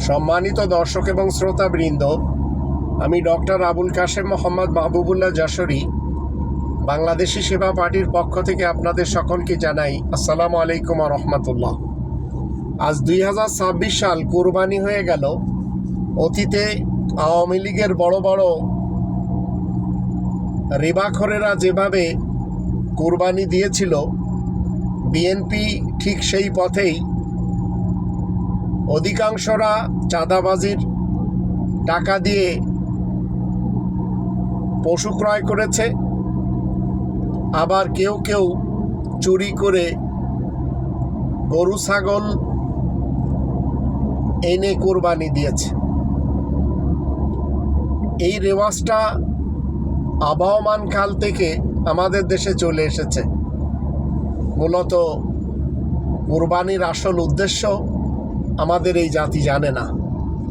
সম্মানিত দর্শক এবং শ্রোতাবৃন্দ, আমি ডক্টর আবুল কাশেম মোহাম্মদ মাহবুবুল্লাহ যশোরী বাংলাদেশি সেবা পার্টির পক্ষ থেকে আপনাদের সকলকে জানাই আসসালামু আলাইকুম ওয়া রাহমাতুল্লাহ। আজ 2026 সাল, কোরবানি হয়ে গেল। অতীতে আওয়ামী লীগের বড় বড় রেবাখরেরা যেভাবে কোরবানি দিয়েছিল, বিএনপি ঠিক সেই পথেই অধিকাংশরা চাঁদাবাজির টাকা দিয়ে পশু ক্রয় করেছে, আবার কেউ কেউ চুরি করে গরু ছাগল এনে কোরবানি দিয়েছে। এই রেওয়াজটা আবহমান কাল থেকে আমাদের দেশে চলে এসেছে। মূলত কোরবানির আসল উদ্দেশ্য আমাদের এই জাতি জানে না।